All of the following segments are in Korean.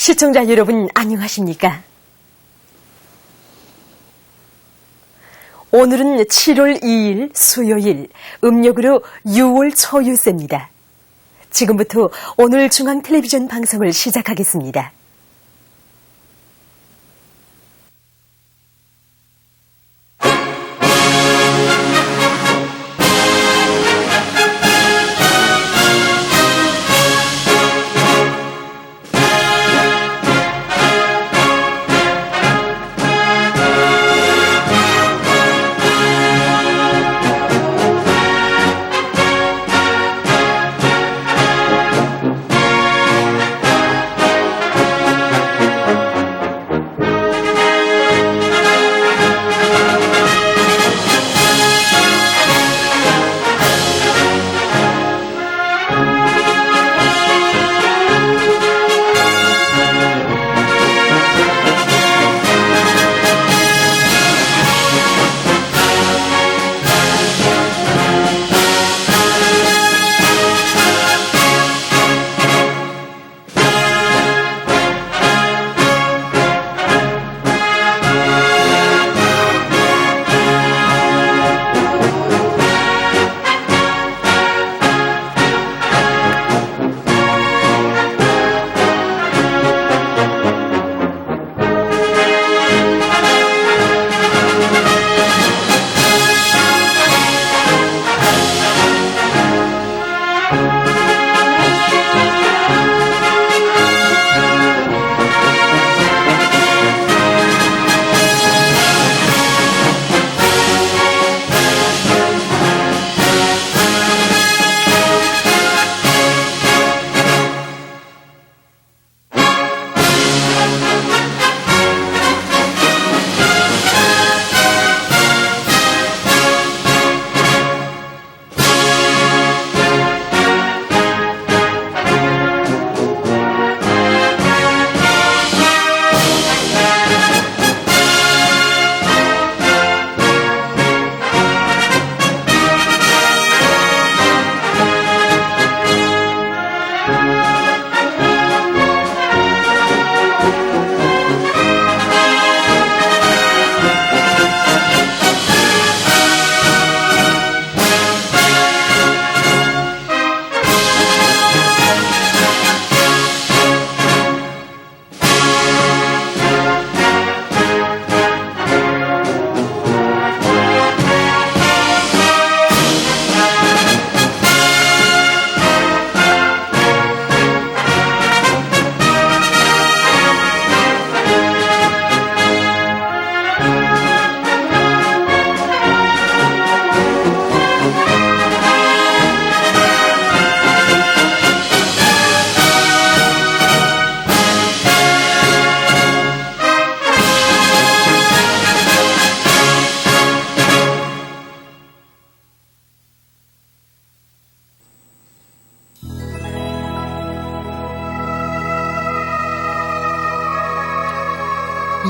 시청자 여러분 안녕하십니까? 오늘은 7월 2일 수요일, 음력으로 6월 초유세입니다. 지금부터 오늘 중앙텔레비전 방송을 시작하겠습니다.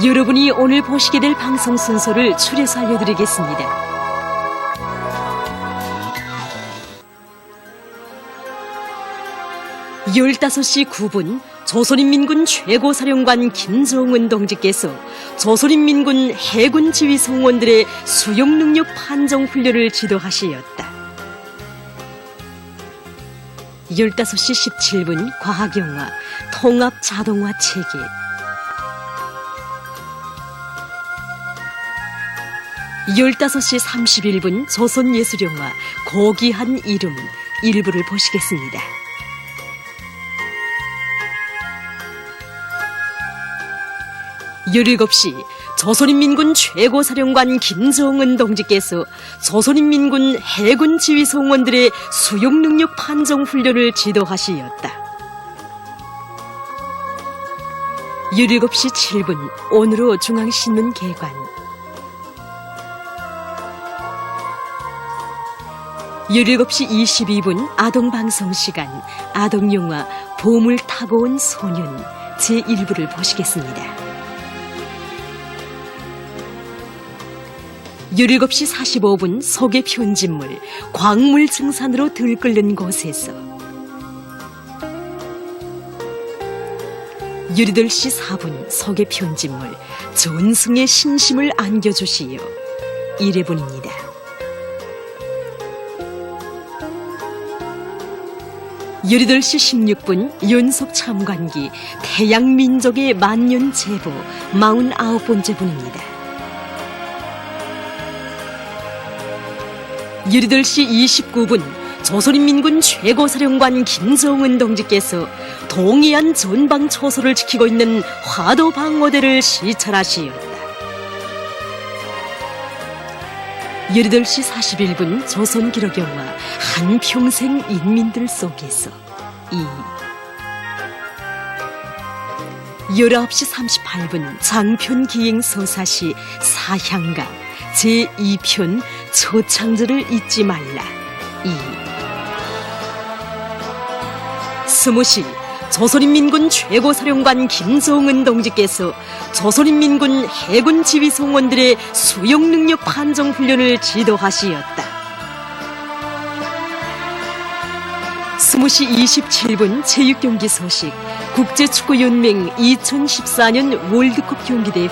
여러분이 오늘 보시게 될 방송 순서를 추려서 알려드리겠습니다. (15시 9분) 조선인민군 최고사령관 김정은 동지께서 조선인민군 해군 지휘 성원들의 수용 능력 판정 훈련을 지도하시었다. (15시 17분) 과학영화 통합 자동화 체계, 15시 31분 조선예술영화 고귀한 이름 일부를 보시겠습니다. 17시 조선인민군 최고사령관 김정은 동지께서 조선인민군 해군 지휘 성원들의 수용 능력 판정 훈련을 지도하시었다. 17시 7분 오늘로 중앙신문 개관, 17시 22분 아동방송시간 아동영화 보물 타고 온 소년 제1부를 보시겠습니다. 17시 45분 소개 편집물 광물 증산으로 들끓는 곳에서, 유리들씨 4분 석의 편집물 전승의 신심을 안겨주시오. 이래본입니다. 유리들씨 16분 연속 참관기 태양민족의 만년 제보 49번째 분입니다. 유리들씨 29분 조선인민군 최고사령관 김정은 동지께서 동해안 전방 초소를 지키고 있는 화도방어대를 시찰하시었다. 유리들씨 41분 조선기록영화 한평생 인민들 속에서 19시 38분 장편기행서사시 사향가 제2편 초창절을 잊지 말라 20시 조선인민군 최고사령관 김정은 동지께서 조선인민군 해군 지휘송원들의 수용능력 판정 훈련을 지도하시었다. 20시 27분 체육경기 소식 국제축구연맹 2014년 월드컵 경기대회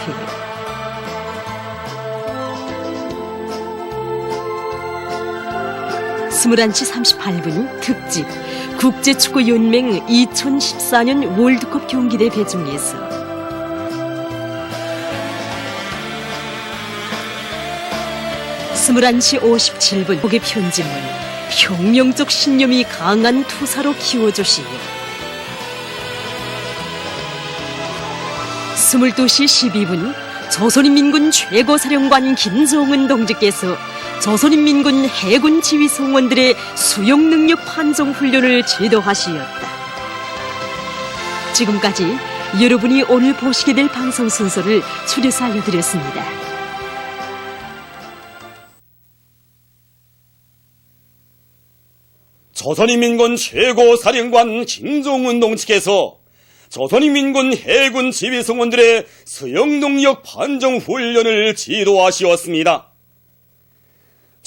21시 38분 특집 국제축구연맹 2014년 월드컵 경기대회 중에서 21시 57분 곡의 편집물 혁명적 신념이 강한 투사로 키워주시오. 22시 12분 조선인민군 최고사령관 김정은 동지께서 조선인민군 해군 지휘송원들의 수용능력 판정 훈련을 지도하시었다. 지금까지 여러분이 오늘 보시게 될 방송 순서를 추려서 알려드렸습니다. 조선인민군 최고사령관 김정은 동지께서 조선인민군 해군 지휘송원들의 수용능력 판정 훈련을 지도하시었습니다.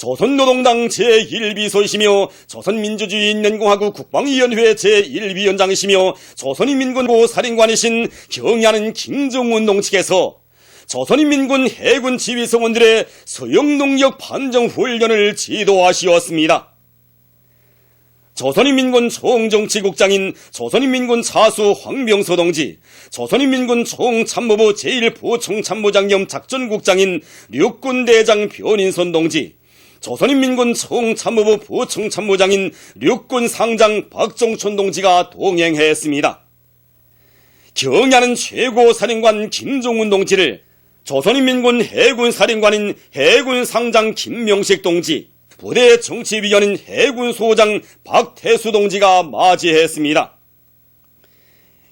조선노동당 제1비서이시며 조선민주주의인민공화국 국방위원회 제1위원장이시며 조선인민군 사령관이신 경의하는 김정은 동지께서 조선인민군 해군 지휘송원들의 수용능력 판정 훈련을 지도하시었습니다. 조선인민군 총정치국장인 조선인민군 차수 황병서 동지, 조선인민군 총참모부 제1부총참모장 겸 작전국장인 육군대장 변인선 동지, 조선인민군 총참모부 부총참모장인 육군상장 박종촌 동지가 동행했습니다. 경의하는 최고사령관 김정은 동지를 조선인민군 해군사령관인 해군상장 김명식 동지, 부대 정치위원인 해군소장 박태수 동지가 맞이했습니다.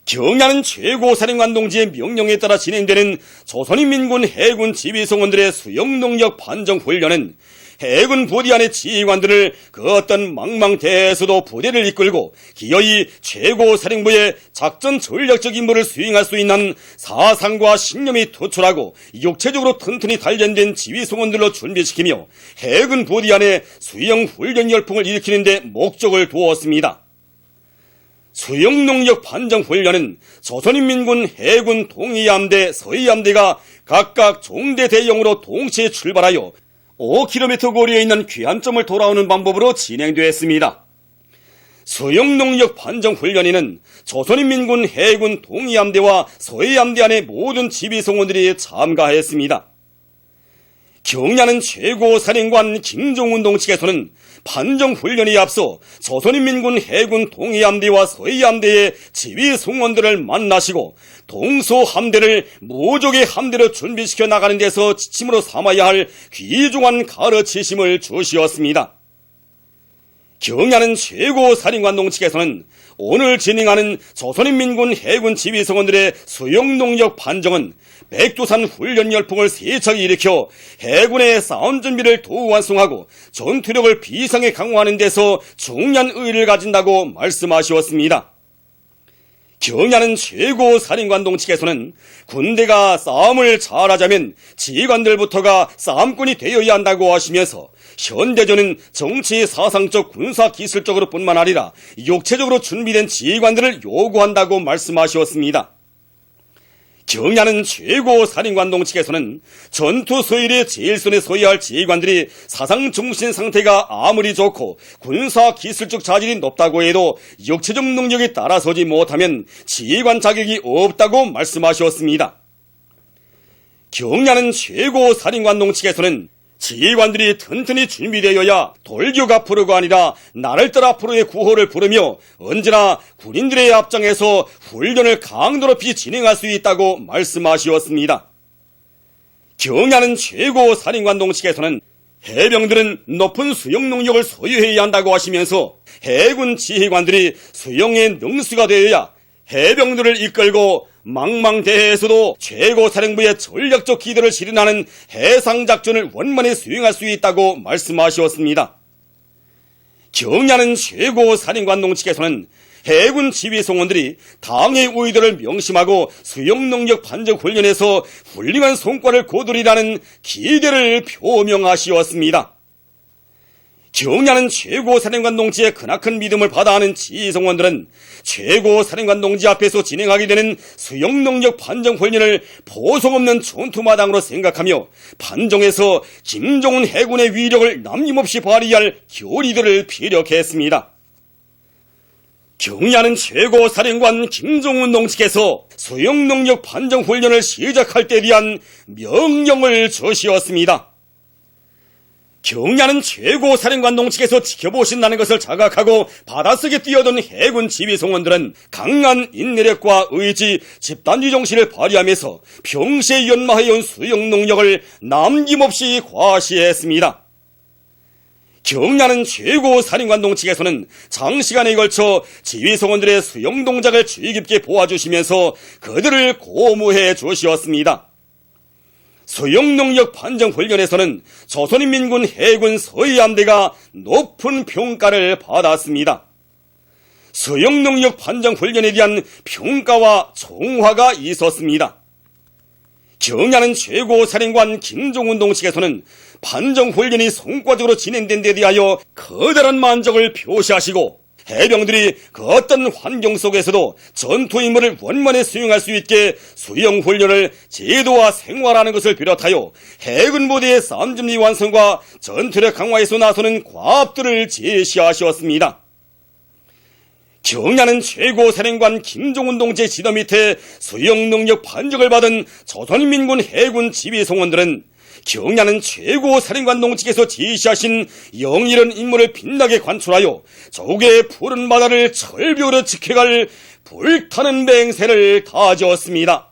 경의하는 최고사령관 동지의 명령에 따라 진행되는 조선인민군 해군 지휘송원들의 수용능력 판정 훈련은 해군 부대 안의 지휘관들을 그 어떤 망망대해에서도 부대를 이끌고 기어이 최고사령부의 작전 전략적 임무를 수행할 수 있는 사상과 신념이 투철하고 육체적으로 튼튼히 단련된 지휘송원들로 준비시키며 해군 부대 안에 수영 훈련 열풍을 일으키는 데 목적을 두었습니다. 수용능력 판정 훈련은 조선인민군 해군 동해함대, 서해함대가 각각 종대 대형으로 동시에 출발하여 5km 거리에 있는 귀환점을 돌아오는 방법으로 진행되었습니다. 수용능력 판정 훈련에는 조선인민군 해군 동해함대와 서해함대 안의 모든 지휘송원들이 참가했습니다. 경의하는 최고사령관 김정은 동지께서는 판정 훈련에 앞서 조선인민군 해군 동해함대와 서해함대의 지휘송원들을 만나시고 동서함대를 모족의 함대로 준비시켜 나가는 데서 지침으로 삼아야 할 귀중한 가르치심을 주시었습니다. 경의하는 최고사령관 동지께서는 오늘 진행하는 조선인민군 해군 지휘송원들의 수용능력 판정은 백두산 훈련 열풍을 세차게 일으켜 해군의 싸움 준비를 더 완성하고 전투력을 비상에 강화하는 데서 중요한 의의를 가진다고 말씀하셨습니다. 경의하는 최고사령관 동지께서는 군대가 싸움을 잘하자면 지휘관들부터가 싸움꾼이 되어야 한다고 하시면서 현대전은 정치, 사상적, 군사, 기술적으로 뿐만 아니라 육체적으로 준비된 지휘관들을 요구한다고 말씀하셨습니다. 경야는 최고 사령관동 측에서는 전투 소일의 제일선에 서야 할 지휘관들이 사상 정신 상태가 아무리 좋고 군사 기술적 자질이 높다고 해도 육체적 능력이 따라서지 못하면 지휘관 자격이 없다고 말씀하셨습니다. 경야는 최고 사령관동 측에서는 지휘관들이 튼튼히 준비되어야 돌격 앞으로가 아니라 나를 따라 앞으로의 구호를 부르며 언제나 군인들의 앞장에서 훈련을 강도 높이 진행할 수 있다고 말씀하셨습니다. 경야는 최고 사령관동 측에서는 해병들은 높은 수영 능력을 소유해야 한다고 하시면서 해군 지휘관들이 수영의 능수가 되어야 해병들을 이끌고 망망대해에서도 최고사령부의 전략적 기도를 실현하는 해상작전을 원만히 수행할 수 있다고 말씀하셨습니다. 경야는 최고사령관동 측에서는 해군 지휘성원들이 당의 의도를 명심하고 수영능력 판정 훈련에서 훌륭한 성과를 거두리라는 기대를 표명하시었습니다. 경야는 최고사령관 동지의 크나큰 믿음을 받아 하는 지휘성원들은 최고사령관 동지 앞에서 진행하게 되는 수영능력 판정 훈련을 보석 없는 전투마당으로 생각하며 판정에서 김종훈 해군의 위력을 남김없이 발휘할 교리들을 피력했습니다. 경야는 최고사령관 김종훈 동지께서 수영능력 판정 훈련을 시작할 때에 대한 명령을 주시었습니다. 경야는 최고사령관동 측에서 지켜보신다는 것을 자각하고 바닷속에 뛰어든 해군 지휘성원들은 강한 인내력과 의지, 집단지 정신을 발휘하면서 평시에 연마해온 수영 능력을 남김없이 과시했습니다. 경야는 최고사령관동 측에서는 장시간에 걸쳐 지휘성원들의 수영 동작을 주의 깊게 보아주시면서 그들을 고무해 주시었습니다. 수영능력 판정 훈련에서는 조선인민군 해군 서해함대가 높은 평가를 받았습니다. 수영능력 판정 훈련에 대한 평가와 총화가 있었습니다. 경야는 최고사령관 김종훈 동측에서는 판정 훈련이 성과적으로 진행된 데 대하여 커다란 만족을 표시하시고 해병들이 그 어떤 환경 속에서도 전투 임무를 원만히 수행할 수 있게 수영 훈련을 제도화 생활하는 것을 비롯하여 해군 부대의 싸움 준비 완성과 전투력 강화에서 나서는 과업들을 제시하셨습니다. 경야는 최고사령관 김종훈 동지의 지도 밑에 수영 능력 판정을 받은 조선인민군 해군 지휘성원들은 경야는 최고사령관 동지께서 지시하신 영일한 임무를 빛나게 관출하여 조국의 푸른 바다를 철벽으로 지켜갈 불타는 맹세를 다졌습니다.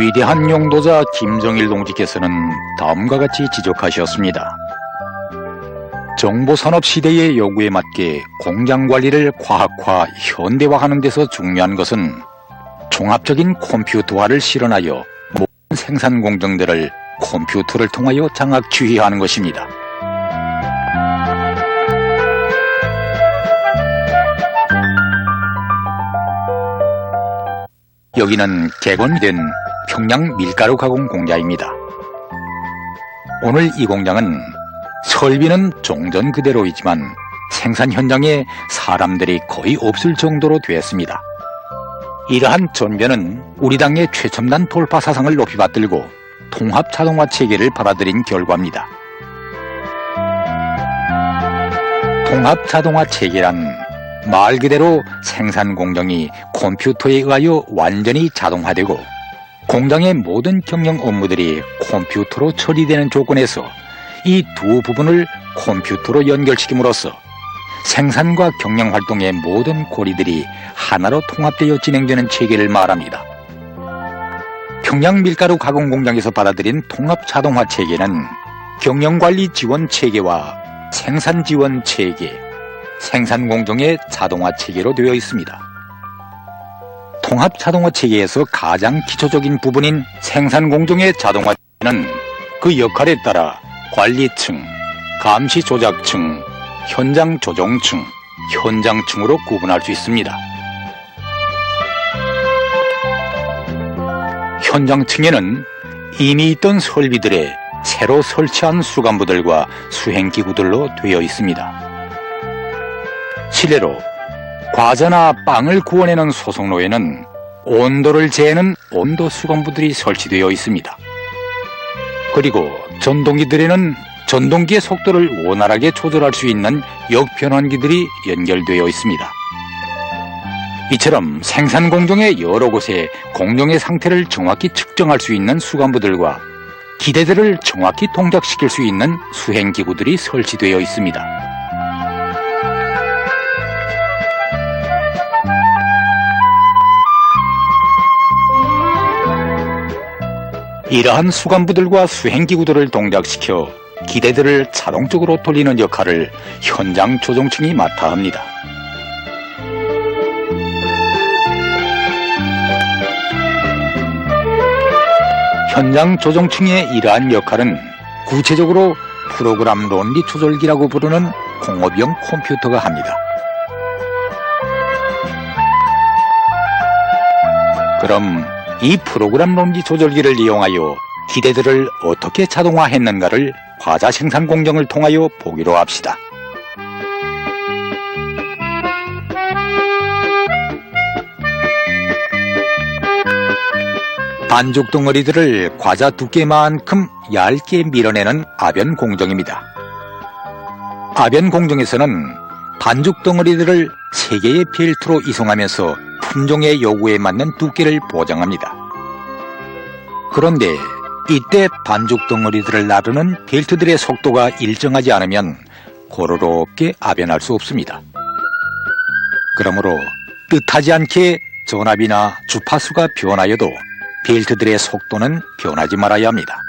위대한 용도자 김정일 동지께서는 다음과 같이 지적하셨습니다. 정보산업 시대의 요구에 맞게 공장 관리를 과학화, 현대화하는 데서 중요한 것은 종합적인 컴퓨터화를 실현하여 모든 생산 공정들을 컴퓨터를 통하여 장악지휘하는 것입니다. 여기는 개건된 평양 밀가루 가공 공장입니다. 오늘 이 공장은 설비는 종전 그대로이지만 생산 현장에 사람들이 거의 없을 정도로 되었습니다. 이러한 전변은 우리 당의 최첨단 돌파 사상을 높이 받들고 통합 자동화 체계를 받아들인 결과입니다. 통합 자동화 체계란 말 그대로 생산 공정이 컴퓨터에 의하여 완전히 자동화되고 공장의 모든 경영 업무들이 컴퓨터로 처리되는 조건에서 이 두 부분을 컴퓨터로 연결시킴으로써 생산과 경영 활동의 모든 고리들이 하나로 통합되어 진행되는 체계를 말합니다. 평양 밀가루 가공 공장에서 받아들인 통합 자동화 체계는 경영관리 지원 체계와 생산 지원 체계, 생산 공정의 자동화 체계로 되어 있습니다. 통합 자동화 체계에서 가장 기초적인 부분인 생산 공정의 자동화 체계는 그 역할에 따라 관리층, 감시 조작층, 현장 조정층, 현장층으로 구분할 수 있습니다. 현장층에는 이미 있던 설비들에 새로 설치한 수간부들과 수행기구들로 되어 있습니다. 실례로 과자나 빵을 구워내는 소속로에는 온도를 재는 온도 수간부들이 설치되어 있습니다. 그리고 전동기들에는 전동기의 속도를 원활하게 조절할 수 있는 역변환기들이 연결되어 있습니다. 이처럼 생산 공정의 여러 곳에 공정의 상태를 정확히 측정할 수 있는 수간부들과 기대들을 정확히 동작시킬 수 있는 수행기구들이 설치되어 있습니다. 이러한 수간부들과 수행기구들을 동작시켜 기대들을 자동적으로 돌리는 역할을 현장 조정층이 맡아 합니다. 현장 조정층의 이러한 역할은 구체적으로 프로그램 논리 조절기라고 부르는 공업용 컴퓨터가 합니다. 그럼 이 프로그램 논리 조절기를 이용하여 기대들을 어떻게 자동화했는가를 과자 생산 공정을 통하여 보기로 합시다. 반죽 덩어리들을 과자 두께만큼 얇게 밀어내는 아변 공정입니다. 아변 공정에서는 반죽 덩어리들을 3개의 벨트로 이송하면서 품종의 요구에 맞는 두께를 보장합니다. 그런데 이때 반죽 덩어리들을 나르는 벨트들의 속도가 일정하지 않으면 고로롭게 아변할 수 없습니다. 그러므로 뜻하지 않게 전압이나 주파수가 변하여도 벨트들의 속도는 변하지 말아야 합니다.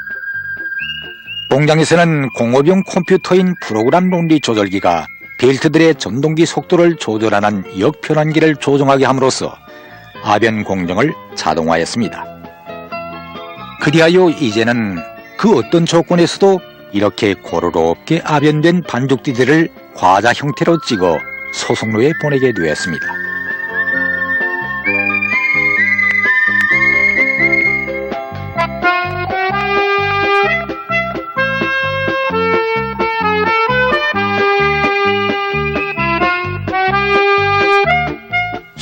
공장에서는 공업용 컴퓨터인 프로그램 논리 조절기가 벨트들의 전동기 속도를 조절하는 역변환기를 조정하게 함으로써 아변 공정을 자동화했습니다. 그리하여 이제는 그 어떤 조건에서도 이렇게 고루롭게 아변된 반죽띠들을 과자 형태로 찍어 소속로에 보내게 되었습니다.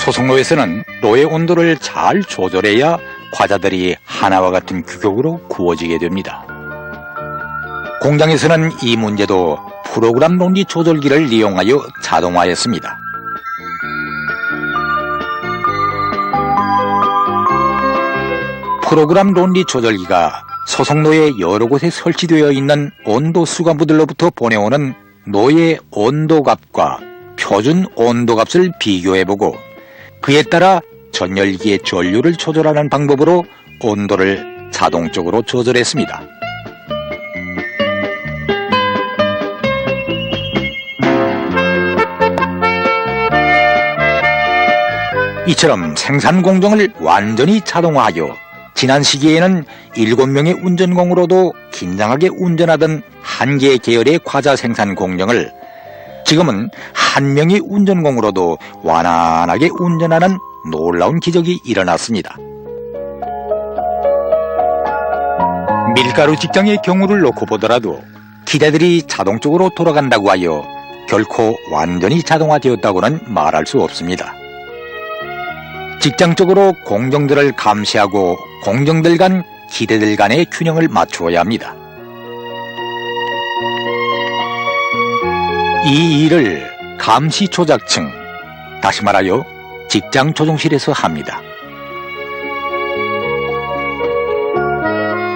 소속로에서는 로의 온도를 잘 조절해야 과자들이 하나와 같은 규격으로 구워지게 됩니다. 공장에서는 이 문제도 프로그램 논리 조절기를 이용하여 자동화했습니다. 프로그램 논리 조절기가 소속로의 여러 곳에 설치되어 있는 온도 수간부들로부터 보내오는 노의 온도값과 표준 온도값을 비교해보고 그에 따라 전열기의 전류를 조절하는 방법으로 온도를 자동적으로 조절했습니다. 이처럼 생산 공정을 완전히 자동화하여 지난 시기에는 7명의 운전공으로도 긴장하게 운전하던 한 개 계열의 과자 생산 공정을 지금은 1명의 운전공으로도 완안하게 운전하는 놀라운 기적이 일어났습니다. 밀가루 직장의 경우를 놓고 보더라도 기대들이 자동적으로 돌아간다고 하여 결코 완전히 자동화되었다고는 말할 수 없습니다. 직장적으로 공정들을 감시하고 공정들 간 기대들 간의 균형을 맞추어야 합니다. 이 일을 감시 조작층, 다시 말하여 직장 조종실에서 합니다.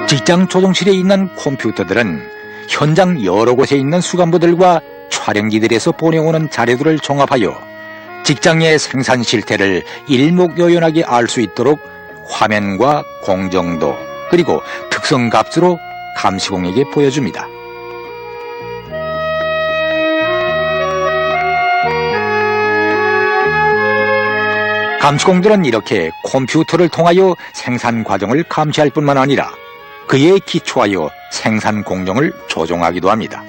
직장 조종실에 있는 컴퓨터들은 현장 여러 곳에 있는 수간부들과 촬영기들에서 보내오는 자료들을 종합하여 직장의 생산 실태를 일목요연하게 알 수 있도록 화면과 공정도 그리고 특성값으로 감시공에게 보여줍니다. 감시공들은 이렇게 컴퓨터를 통하여 생산 과정을 감시할 뿐만 아니라 그에 기초하여 생산 공정을 조종하기도 합니다.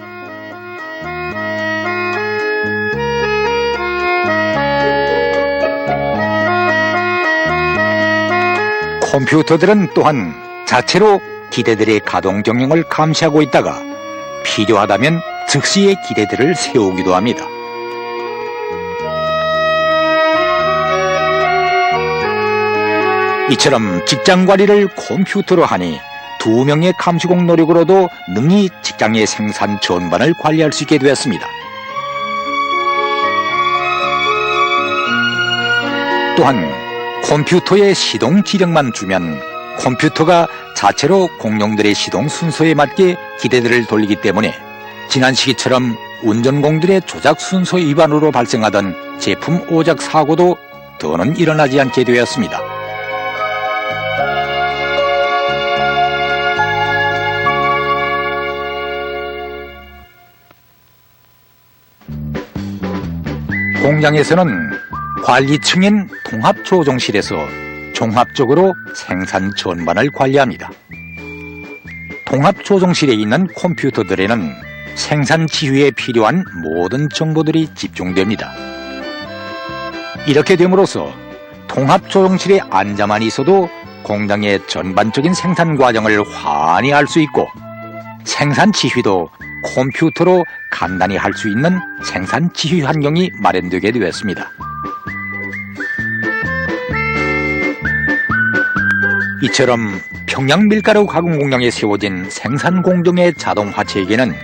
컴퓨터들은 또한 자체로 기대들의 가동 경영을 감시하고 있다가 필요하다면 즉시의 기대들을 세우기도 합니다. 이처럼 직장 관리를 컴퓨터로 하니 2명의 감시공 노력으로도 능히 직장의 생산 전반을 관리할 수 있게 되었습니다. 또한 컴퓨터에 시동 지령만 주면 컴퓨터가 자체로 공룡들의 시동 순서에 맞게 기대들을 돌리기 때문에 지난 시기처럼 운전공들의 조작 순서 위반으로 발생하던 제품 오작 사고도 더는 일어나지 않게 되었습니다. 공장에서는 관리층인 통합조종실에서 종합적으로 생산 전반을 관리합니다. 통합조종실에 있는 컴퓨터들에는 생산 지휘에 필요한 모든 정보들이 집중됩니다. 이렇게 됨으로써 통합조종실에 앉아만 있어도 공장의 전반적인 생산 과정을 환히 알 수 있고 생산 지휘도 컴퓨터로 간단히 할 수 있는 생산 지휘 환경이 마련되게 되었습니다. 이처럼 평양 밀가루 가공 공장에 세워진 생산 공정의 자동화 체계는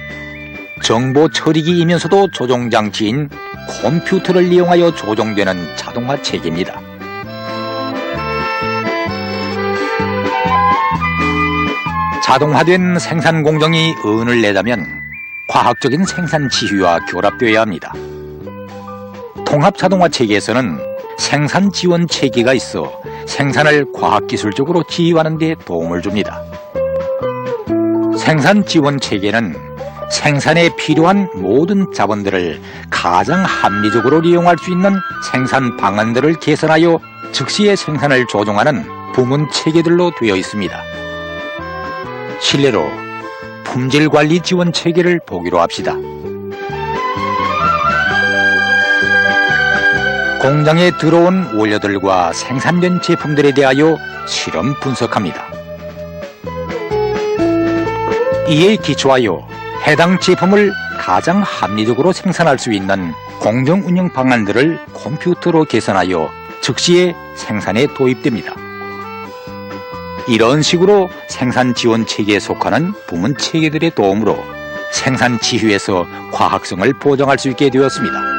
정보 처리기이면서도 조종 장치인 컴퓨터를 이용하여 조종되는 자동화 체계입니다. 자동화된 생산 공정이 은을 내자면 과학적인 생산 지휘와 결합되어야 합니다. 통합 자동화 체계에서는 생산 지원 체계가 있어 생산을 과학기술적으로 지휘하는 데 도움을 줍니다. 생산 지원 체계는 생산에 필요한 모든 자본들을 가장 합리적으로 이용할 수 있는 생산 방안들을 개선하여 즉시의 생산을 조종하는 부문 체계들로 되어 있습니다. 실례로 품질관리 지원 체계를 보기로 합시다. 공장에 들어온 원료들과 생산된 제품들에 대하여 실험 분석합니다. 이에 기초하여 해당 제품을 가장 합리적으로 생산할 수 있는 공정 운영 방안들을 컴퓨터로 개선하여 즉시에 생산에 도입됩니다. 이런 식으로 생산 지원 체계에 속하는 부문 체계들의 도움으로 생산 지휘에서 과학성을 보장할 수 있게 되었습니다.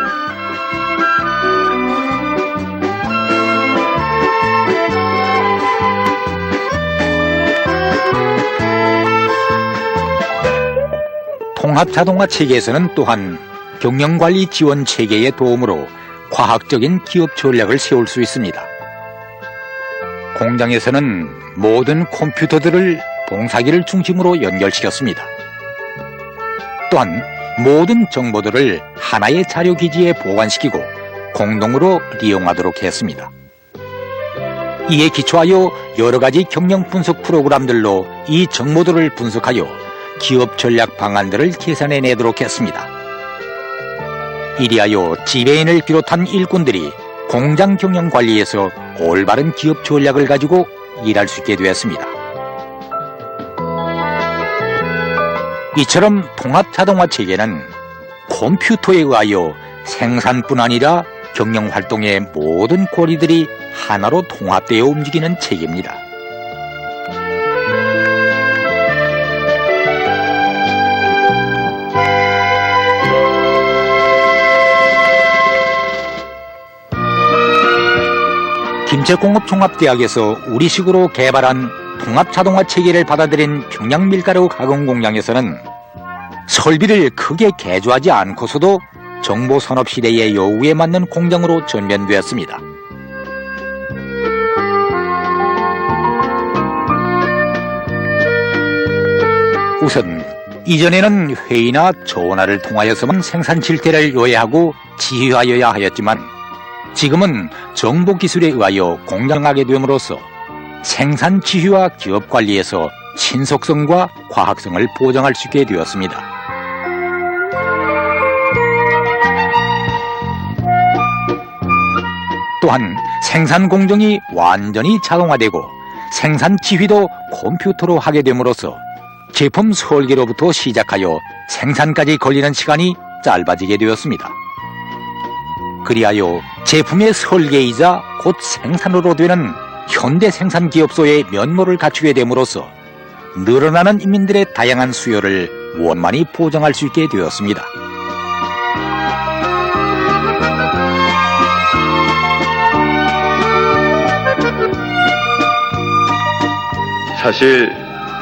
통합자동화 체계에서는 또한 경영관리 지원 체계의 도움으로 과학적인 기업 전략을 세울 수 있습니다. 공장에서는 모든 컴퓨터들을 봉사기를 중심으로 연결시켰습니다. 또한 모든 정보들을 하나의 자료기지에 보관시키고 공동으로 이용하도록 했습니다. 이에 기초하여 여러 가지 경영 분석 프로그램들로 이 정보들을 분석하여 기업 전략 방안들을 계산해내도록 했습니다. 이리하여 지배인을 비롯한 일꾼들이 공장 경영 관리에서 올바른 기업 전략을 가지고 일할 수 있게 되었습니다. 이처럼 통합 자동화 체계는 컴퓨터에 의하여 생산뿐 아니라 경영 활동의 모든 고리들이 하나로 통합되어 움직이는 체계입니다. 김제공업종합대학에서 우리식으로 개발한 통합자동화 체계를 받아들인 평양밀가루 가공공장에서는 설비를 크게 개조하지 않고서도 정보산업시대의 요구에 맞는 공장으로 전변되었습니다. 우선 이전에는 회의나 전화를 통하여서만 생산 실태를 요해하고 지휘하여야 하였지만 지금은 정보기술에 의하여 공정하게 됨으로써 생산 지휘와 기업 관리에서 신속성과 과학성을 보장할 수 있게 되었습니다. 또한 생산 공정이 완전히 자동화되고 생산 지휘도 컴퓨터로 하게 됨으로써 제품 설계로부터 시작하여 생산까지 걸리는 시간이 짧아지게 되었습니다. 그리하여 제품의 설계이자 곧 생산으로 되는 현대 생산기업소의 면모를 갖추게 됨으로써 늘어나는 인민들의 다양한 수요를 원만히 보장할 수 있게 되었습니다. 사실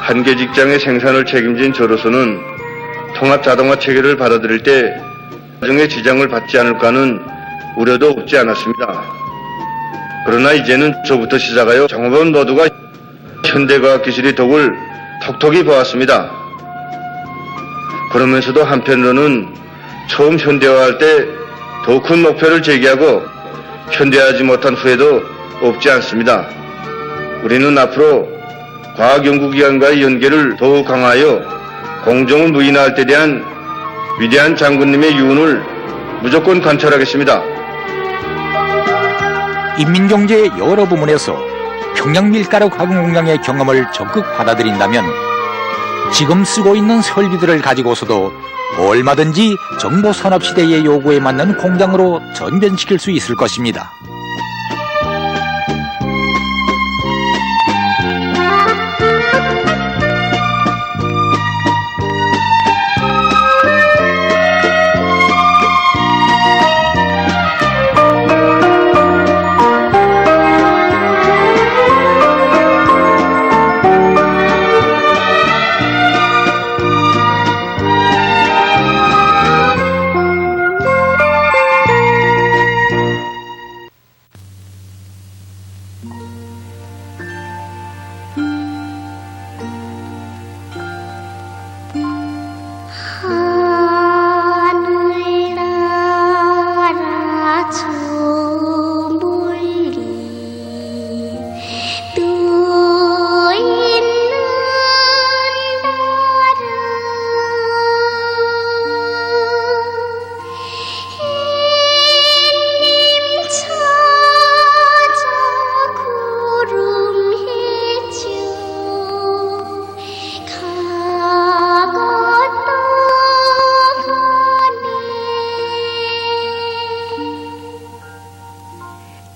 한 개 직장의 생산을 책임진 저로서는 통합자동화 체계를 받아들일 때 나중에 지장을 받지 않을까는 우려도 없지 않았습니다. 그러나 이제는 저부터 시작하여 종업원 모두가 현대과학기술의 덕을 톡톡히 보았습니다. 그러면서도 한편으로는 처음 현대화할 때 더 큰 목표를 제기하고 현대화하지 못한 후회도 없지 않습니다. 우리는 앞으로 과학연구기관과의 연계를 더욱 강화하여 공정을 무인화할 때 대한 위대한 장군님의 유언을 무조건 관철하겠습니다. 인민경제의 여러 부문에서 평양밀가루 가공공장의 경험을 적극 받아들인다면 지금 쓰고 있는 설비들을 가지고서도 얼마든지 정보산업시대의 요구에 맞는 공장으로 전변시킬 수 있을 것입니다.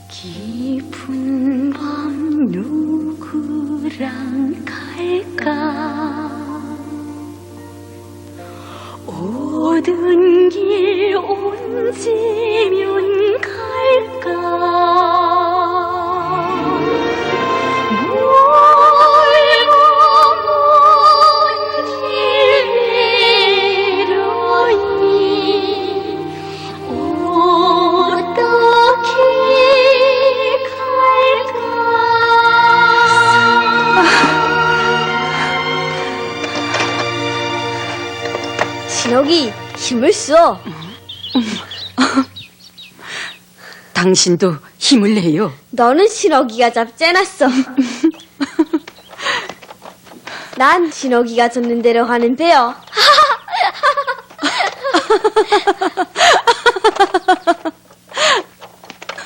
깊은 밤 누구랑 갈까 오든 길 온지면 갈까 힘을 써. 당신도 힘을 내요. 너는 신호기가 잡지않았어. 난 신호기가 줬는 대로 하는 배요.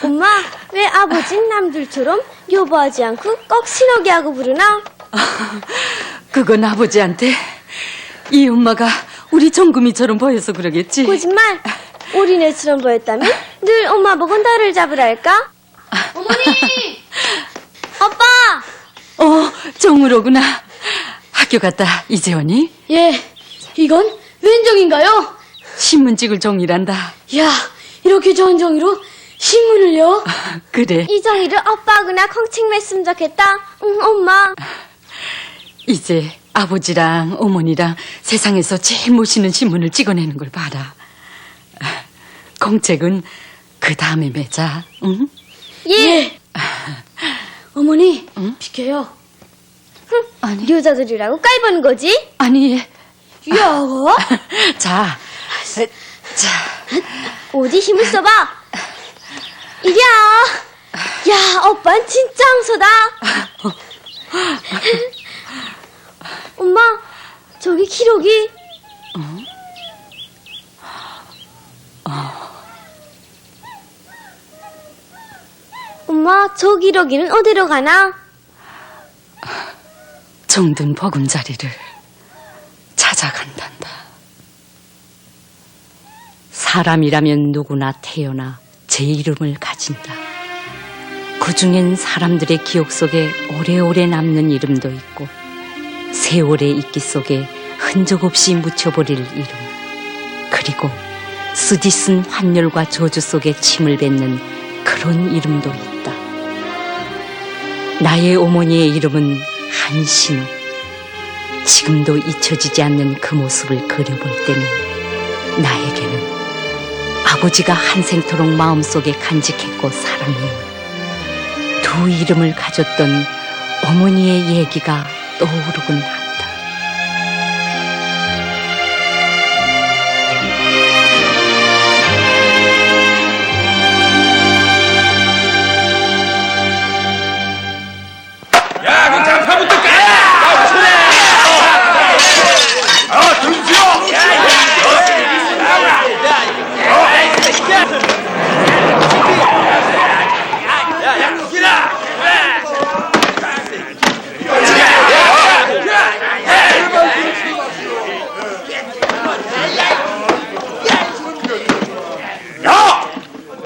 엄마, 왜 아버진 남들처럼 여보하지 않고 꼭 신호기 하고 부르나? 그건 아버지한테 이 엄마가 우리 정금이처럼 보여서 그러겠지. 거짓말. 우리네처럼 보였다면 늘 엄마 보고 너를 잡으랄까? 어머니! 아빠! 정으로구나. 학교 갔다 이제 오니? 예, 이건 웬종인가요? 신문 찍을 종이란다. 야, 이렇게 좋은 종이로 신문을요? 그래. 이 종이를 아빠하고나 콩칭했으면 좋겠다. 응, 엄마. 이제 아버지랑 어머니랑 세상에서 제일 멋있는 신문을 찍어내는 걸 봐라. 공책은 그 다음에 매자. 응? 예. 어머니, 비켜요. 아니. 여자들이라고 깔보는 거지? 아니. 야, 자. 어디 힘을 써봐. 이리야. 야, 오빠는 진짜 황소다. 엄마, 저기 기록이. 엄마, 저 기록이는 어디로 가나? 정든 보금자리를 찾아간단다. 사람이라면 누구나 태어나 제 이름을 가진다. 그중엔 사람들의 기억 속에 오래오래 남는 이름도 있고 세월의 이끼 속에 흔적 없이 묻혀버릴 이름, 그리고 쓰디쓴 환멸과 저주 속에 침을 뱉는 그런 이름도 있다. 나의 어머니의 이름은 한신우. 지금도 잊혀지지 않는 그 모습을 그려볼 때면 나에게는 아버지가 한생토록 마음속에 간직했고 사랑해온 두 이름을 가졌던 어머니의 얘기가 떠오르곤 한다.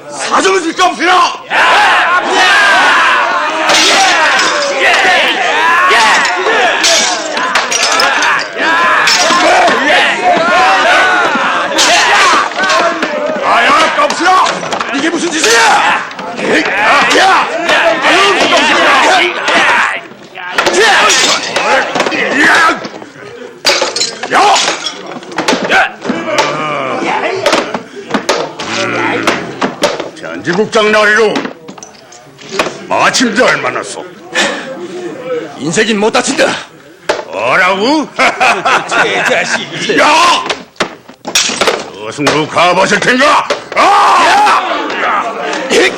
사정을 줄까 없으나? 아야, 깜수야! 이게 무슨 짓이야? 야! 아유, 깜수야! 편지국장 나리로 마침 잘 만났어. 인색인 못 다친다. 뭐라고? 제 자식. 야! 어승으로 가보실 텐가? 이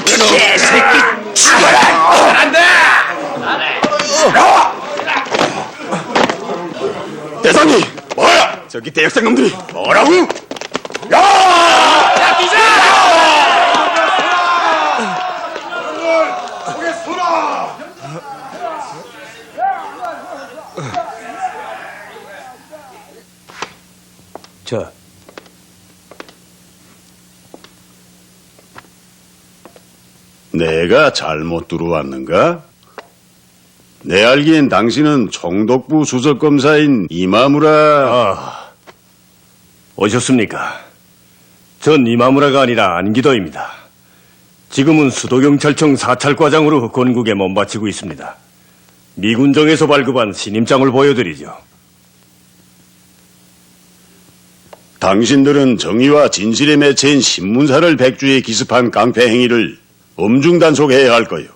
개새끼 죽어라! 안 돼! 대장님! 뭐야? 저기 대학생 놈들이 뭐라고? 야! 비자! 자, 내가 잘못 들어왔는가? 내 알기엔 당신은 총독부 수석검사인 이마무라... 오셨습니까? 전 이마무라가 아니라 안기도입니다. 지금은 수도경찰청 사찰과장으로 건국에 몸바치고 있습니다. 미군정에서 발급한 신임장을 보여드리죠. 당신들은 정의와 진실의 매체인 신문사를 백주에 기습한 깡패 행위를 엄중단속해야 할 거요.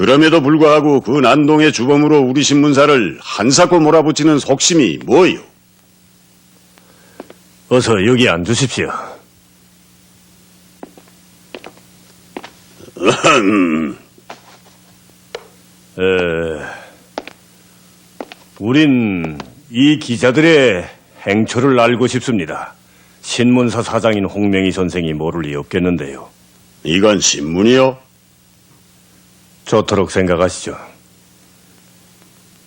그럼에도 불구하고 그 난동의 주범으로 우리 신문사를 한사코 몰아붙이는 속심이 뭐요? 어서 여기 앉으십시오. 우린 이 기자들의 행초를 알고 싶습니다. 신문사 사장인 홍명희 선생이 모를 리 없겠는데요. 이건 신문이요? 좋도록 생각하시죠.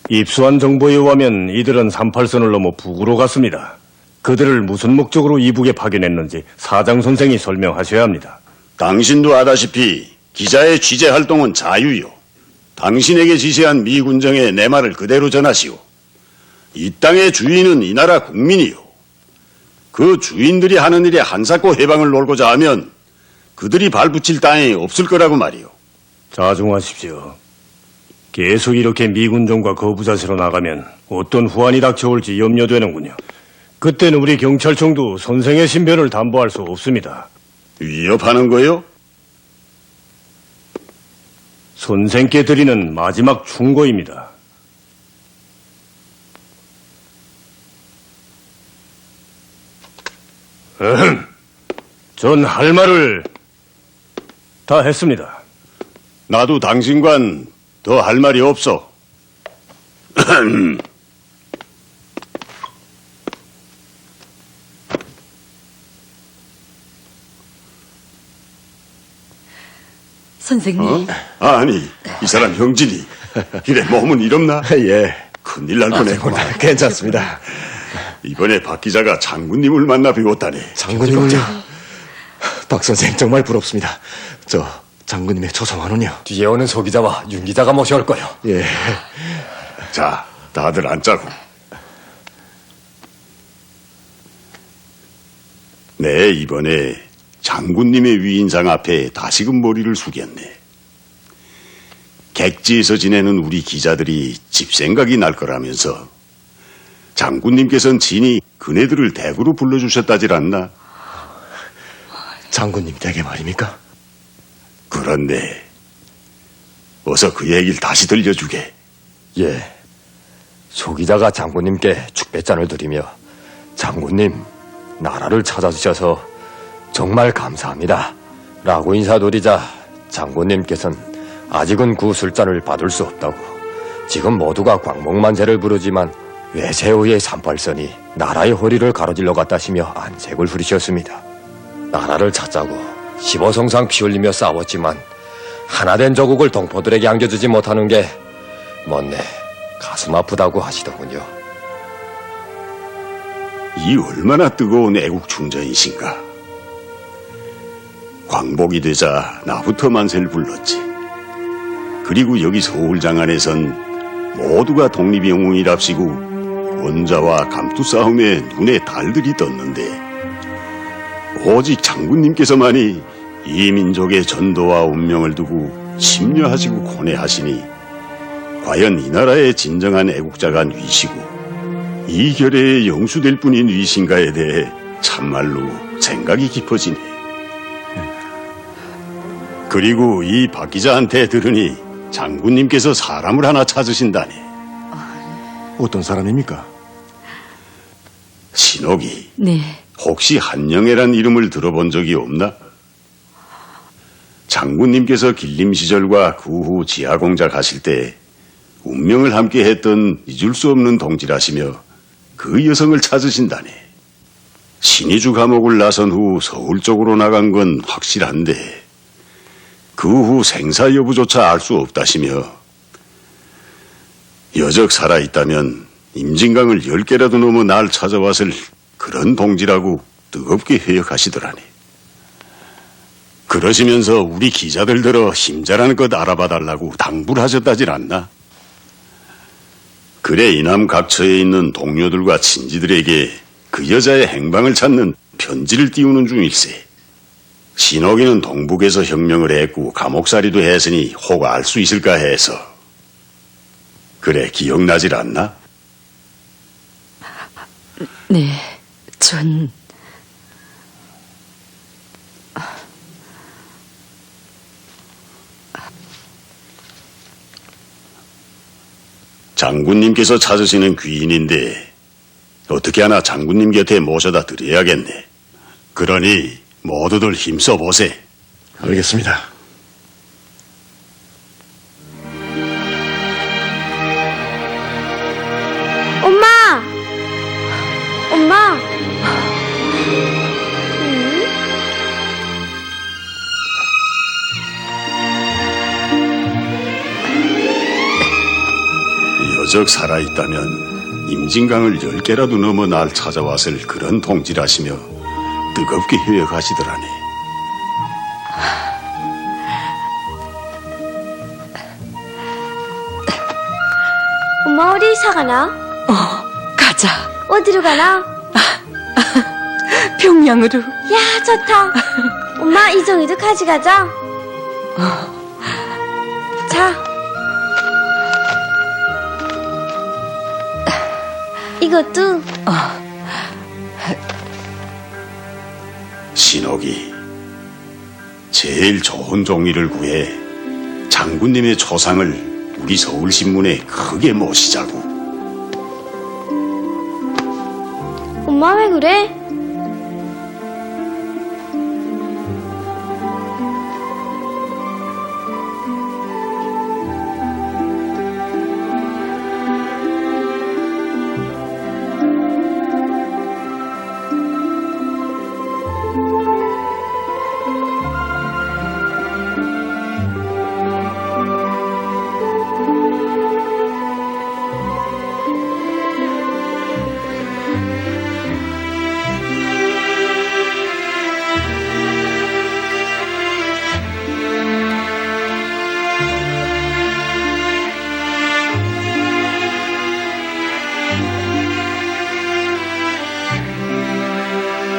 입수한 정보에 의하면 이들은 38선을 넘어 북으로 갔습니다. 그들을 무슨 목적으로 이북에 파견했는지 사장 선생이 설명하셔야 합니다. 당신도 아다시피 기자의 취재 활동은 자유요. 당신에게 지시한 미 군정에 내 말을 그대로 전하시오. 이 땅의 주인은 이 나라 국민이요. 그 주인들이 하는 일에 한사코 해방을 놀고자 하면 그들이 발붙일 땅이 없을 거라고 말이오. 자중하십시오. 계속 이렇게 미군정과 거부자세로 나가면 어떤 후환이 닥쳐올지 염려되는군요. 그때는 우리 경찰청도 선생의 신변을 담보할 수 없습니다. 위협하는 거요? 선생께 드리는 마지막 충고입니다. 전 할 말을 다 했습니다. 나도 당신과는 더 할 말이 없어. 선생님. 아니, 이 사람 형진이. 이래 몸은 이렇나? 예, 큰일 날 뻔했구만. 괜찮습니다. 이번에 박 기자가 장군님을 만나 뵈었다니. 장군님을요? 박 선생 정말 부럽습니다. 저 장군님의 초성화는요? 뒤에 오는 소 기자와 윤 기자가 모셔올 거요. 예, 자, 다들 앉자고. 네, 이번에 장군님의 위인상 앞에 다시금 머리를 숙였네. 객지에서 지내는 우리 기자들이 집 생각이 날 거라면서 장군님께서는 진히 그네들을 대구로 불러주셨다질 않나? 장군님 댁에 말입니까? 그런데 어서 그 얘기를 다시 들려주게. 예. 소 기자가 장군님께 축배잔을 드리며 장군님 나라를 찾아주셔서 정말 감사합니다 라고 인사드리자 장군님께서는 아직은 그 술잔을 받을 수 없다고 지금 모두가 광목만세를 부르지만 외세우의 38선이 나라의 허리를 가로질러 갔다시며 안색을 부리셨습니다. 나라를 찾자고 15성상 피 흘리며 싸웠지만 하나된 조국을 동포들에게 안겨주지 못하는 게 못내 가슴 아프다고 하시더군요. 이 얼마나 뜨거운 애국 충전이신가. 광복이 되자 나부터 만세를 불렀지. 그리고 여기 서울장안에선 모두가 독립영웅이랍시고 원자와 감투 싸움에 눈에 달들이 떴는데 오직 장군님께서만이 이 민족의 전도와 운명을 두고 심려하시고 고뇌하시니 과연 이 나라의 진정한 애국자가 누이시고 이 결의에 영수될 뿐인 누이신가에 대해 참말로 생각이 깊어지네. 그리고 이 박 기자한테 들으니 장군님께서 사람을 하나 찾으신다네. 어떤 사람입니까? 신옥이. 네. 혹시 한영애란 이름을 들어본 적이 없나? 장군님께서 길림 시절과 그 후 지하공자 가실 때 운명을 함께 했던 잊을 수 없는 동지라시며 그 여성을 찾으신다네. 신의주 감옥을 나선 후 서울 쪽으로 나간 건 확실한데 그 후 생사 여부조차 알 수 없다시며 여적 살아있다면 임진강을 10개라도 넘어 날 찾아왔을 그런 동지라고 뜨겁게 회역하시더라네. 그러시면서 우리 기자들들어 힘자라는 것 알아봐달라고 당부를 하셨다질 않나? 그래 이남 각처에 있는 동료들과 친지들에게 그 여자의 행방을 찾는 편지를 띄우는 중일세. 신옥이는 동북에서 혁명을 했고 감옥살이도 했으니 혹 알 수 있을까 해서. 그래 기억나질 않나? 네. 전 장군님께서 찾으시는 귀인인데 어떻게 하나 장군님 곁에 모셔다 드려야겠네. 그러니 모두들 힘써 보세. 알겠습니다. 엄마! 엄마! 여적 살아있다면 임진강을 10개라도 넘어 날 찾아왔을 그런 동지라시며 뜨겁게 휴여가시더라네. 엄마, 우리 이사 가나? 가자. 어디로 가나? 평양으로. 야, 좋다. 엄마, 이종이도 가져가자. 자. 이것도. 신옥이 제일 좋은 종이를 구해 장군님의 초상을 우리 서울신문에 크게 모시자고. 엄마, 왜 그래?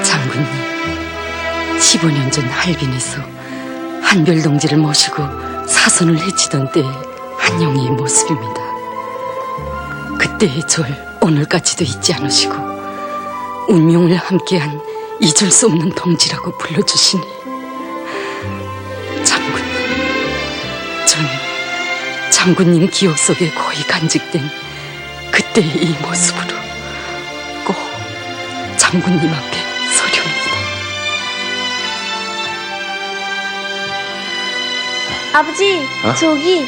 장군님, 15년 전 할빈에서 한별 동지를 모시고 사선을 해치던 때의 한영이의 모습입니다. 그때의 절 오늘까지도 잊지 않으시고 운명을 함께한 잊을 수 없는 동지라고 불러주시니 장군님, 전 장군님 기억 속에 고이 간직된 그때의 이 모습으로 꼭 장군님 앞에 서렵니다. 아버지, 저기.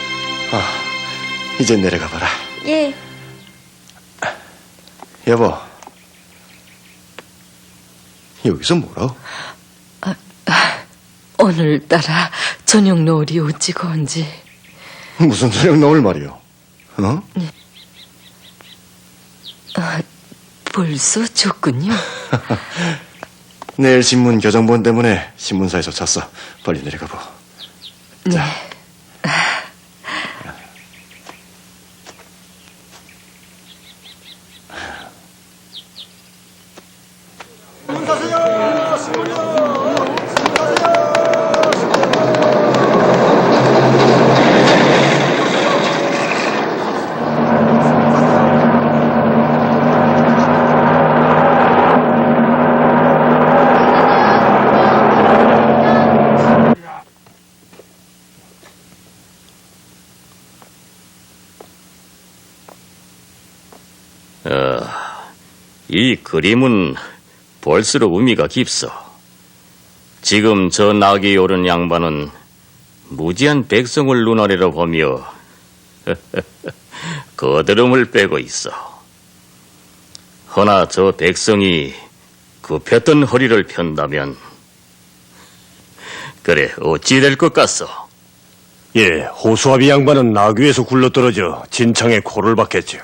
이제 내려가 봐라. 예. 여보, 여기서 뭐라고? 오늘따라 저녁 노을이 어찌 건지. 무슨 저녁 넣을 말이오? 어? 벌써 졌군요. 내일 신문 교정본 때문에 신문사에서 잤어. 빨리 내려가 보. 네. 이 그림은 볼수록 의미가 깊소. 지금 저 낙이 오른 양반은 무지한 백성을 눈아래로 보며 거드름을 빼고 있어. 허나 저 백성이 굽혔던 허리를 편다면 그래 어찌 될 것 같소? 예, 호수아비 양반은 나귀에서 굴러떨어져 진창에 코를 박혔죠.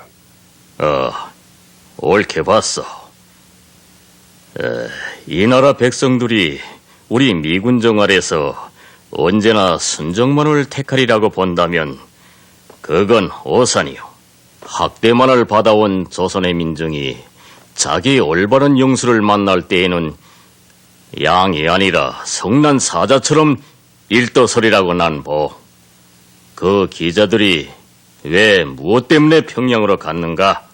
옳게 봤어. 이 나라 백성들이 우리 미군정 아래서 언제나 순정만을 택하리라고 본다면 그건 오산이요. 학대만을 받아온 조선의 민정이 자기 올바른 영수를 만날 때에는 양이 아니라 성난 사자처럼 일떠서리라고 난 보. 그 기자들이 왜 무엇 때문에 평양으로 갔는가?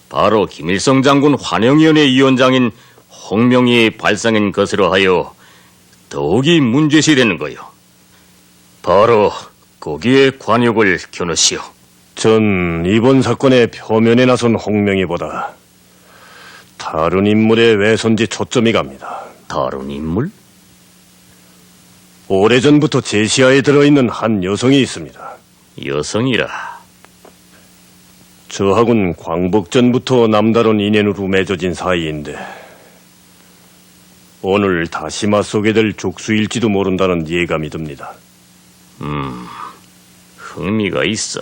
바로 김일성 장군 환영위원회 위원장인 홍명희의 발상인 것으로 하여 더욱이 문제시 되는 거요. 바로 거기에 관역을 겨누시오. 전 이번 사건의 표면에 나선 홍명희보다 다른 인물의 외손지 초점이 갑니다. 다른 인물? 오래전부터 제 시야에 들어있는 한 여성이 있습니다. 여성이라. 저하고는 광복전부터 남다른 인연으로 맺어진 사이인데 오늘 다시 맞서게 될 족수일지도 모른다는 예감이 듭니다. 흥미가 있어.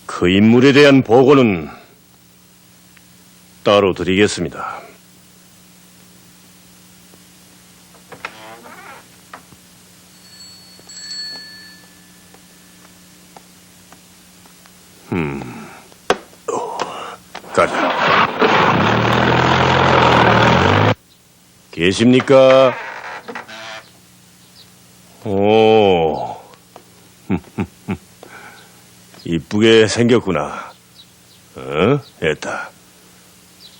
그 인물에 대한 보고는 따로 드리겠습니다. 가자. 계십니까? 오, 이쁘게 생겼구나. 애따.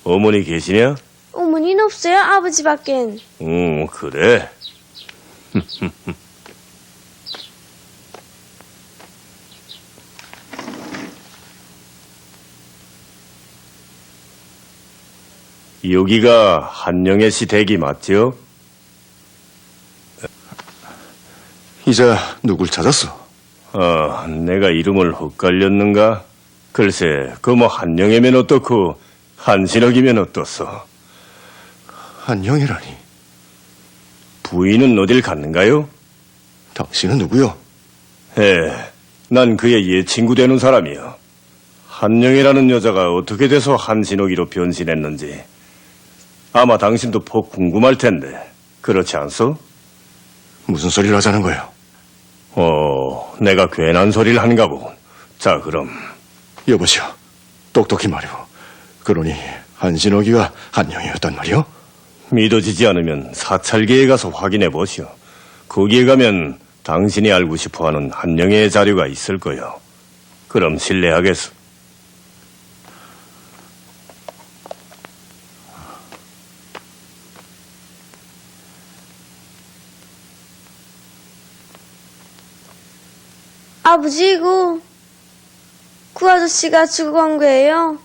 어머니 계시냐? 어머니는 없어요, 아버지밖엔. 그래. 여기가 한영애 씨 댁이 맞죠? 이제 누굴 찾았어? 내가 이름을 헛갈렸는가? 글쎄, 그 뭐 한영애면 어떻고 한신옥이면 어떻소? 한영이라니. 부인은 어딜 갔는가요? 당신은 누구요? 난 그의 옛 친구 되는 사람이요. 한영애라는 여자가 어떻게 돼서 한신옥이로 변신했는지 아마 당신도 폭 궁금할 텐데 그렇지 않소? 무슨 소리를 하자는 거예요? 내가 괜한 소리를 한가 보군. 자, 그럼 여보시오, 똑똑히 말이오. 그러니 한신옥이가 한영이었단 말이오? 믿어지지 않으면 사찰계에 가서 확인해 보시오. 거기에 가면 당신이 알고 싶어하는 한영애의 자료가 있을 거요. 그럼 신뢰하겠소. 아버지, 이거 그 아저씨가 주고 간 거예요?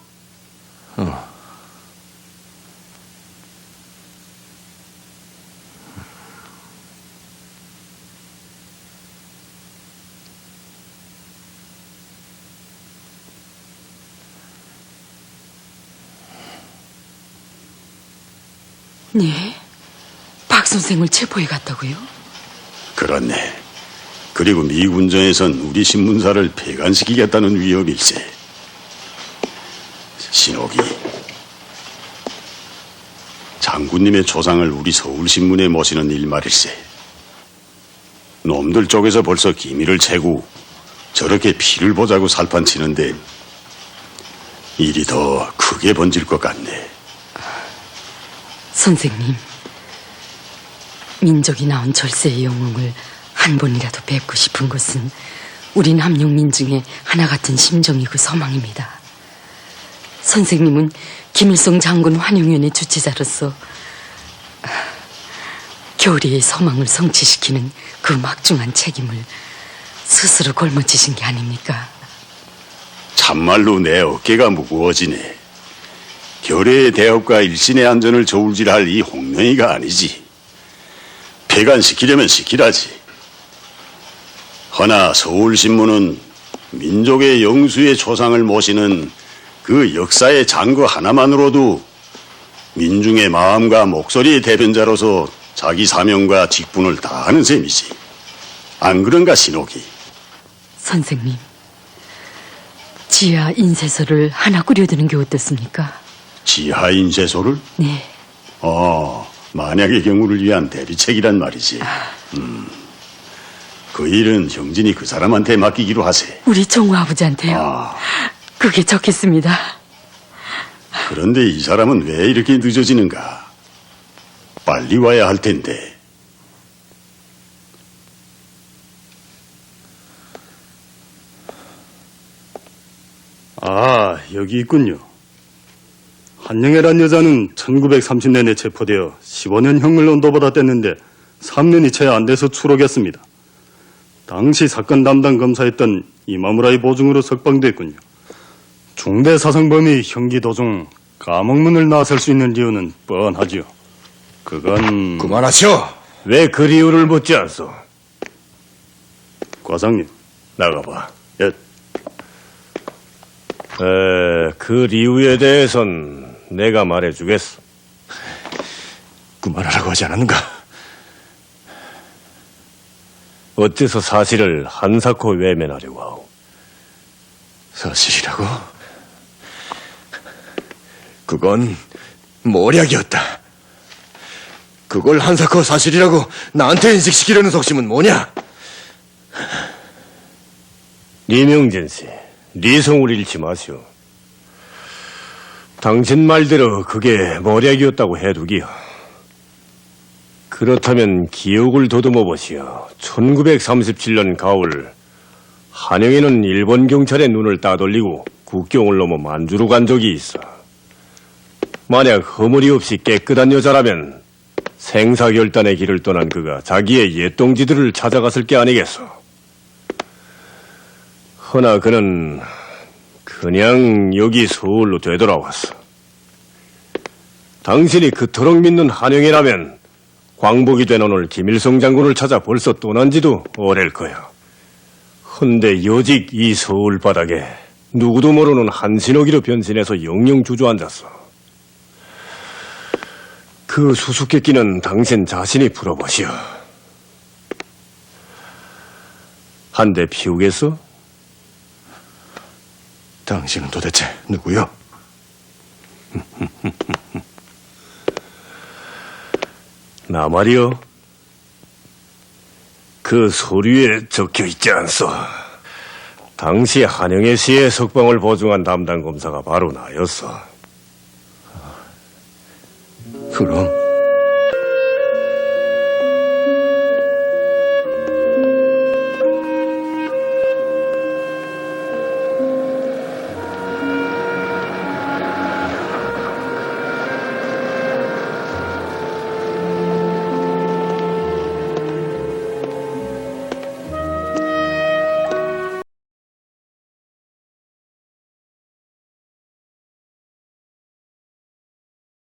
네? 박 선생을 체포해 갔다고요? 그렇네. 그리고 미군정에선 우리 신문사를 폐간시키겠다는 위협일세. 신옥이 장군님의 초상을 우리 서울신문에 모시는 일말일세. 놈들 쪽에서 벌써 기밀을 채고 저렇게 피를 보자고 살판치는데 일이 더 크게 번질 것 같네. 선생님, 민족이 나온 절세의 영웅을 한 번이라도 뵙고 싶은 것은 우리 남용민중의 하나 같은 심정이고 소망입니다. 선생님은 김일성 장군 환영회의 주최자로서 교리의 소망을 성취시키는 그 막중한 책임을 스스로 걸머지신 게 아닙니까? 참말로 내 어깨가 무거워지네. 결의의 대업과 일신의 안전을 저울질할 이 홍명이가 아니지. 폐간시키려면 시키라지. 허나 서울신문은 민족의 영수의 초상을 모시는 그 역사의 장거 하나만으로도 민중의 마음과 목소리의 대변자로서 자기 사명과 직분을 다하는 셈이지. 안 그런가, 신옥이? 선생님, 지하 인쇄소를 하나 꾸려드는 게 어떻습니까? 지하 인쇄소를? 네. 만약의 경우를 위한 대비책이란 말이지. 그 일은 형진이 그 사람한테 맡기기로 하세. 우리 정우 아버지한테요. 그게 좋겠습니다. 그런데 이 사람은 왜 이렇게 늦어지는가? 빨리 와야 할 텐데. 여기 있군요. 한영애란 여자는 1930년에 체포되어 15년 형을 언도받았댔는데 3년이 채 안 돼서 추록했습니다. 당시 사건 담당 검사였던 이마무라의 보증으로 석방됐군요. 중대 사상범이 형기 도중 감옥문을 나설 수 있는 이유는 뻔하지요. 그건 그만하시오. 왜 그 이유를 묻지 않소? 과장님. 나가봐. 예. 그 이유에 대해선 내가 말해주겠어. 그만하라고 하지 않았는가? 어째서 사실을 한사코 외면하려고 하오? 사실이라고? 그건 모략이었다. 그걸 한사코 사실이라고 나한테 인식시키려는 속심은 뭐냐? 이명진 씨, 리성을 잃지 마시오. 당신 말대로 그게 모략이었다고 해두기요. 그렇다면 기억을 더듬어 보시오. 1937년 가을 한영에는 일본 경찰의 눈을 따돌리고 국경을 넘어 만주로 간 적이 있어. 만약 허물이 없이 깨끗한 여자라면 생사결단의 길을 떠난 그가 자기의 옛 동지들을 찾아갔을 게 아니겠소. 허나 그는 그냥 여기 서울로 되돌아왔어. 당신이 그토록 믿는 한영이라면 광복이 된 오늘 김일성 장군을 찾아 벌써 떠난 지도 오래일 거야. 헌데 여직 이 서울 바닥에 누구도 모르는 한신호기로 변신해서 영영 주저앉았어. 그 수수께끼는 당신 자신이 풀어보시오. 한 대 피우겠어? 당신은 도대체 누구요? 나 말이요. 그 서류에 적혀 있지 않소. 당시 한영애 씨의 석방을 보증한 담당 검사가 바로 나였어. 그럼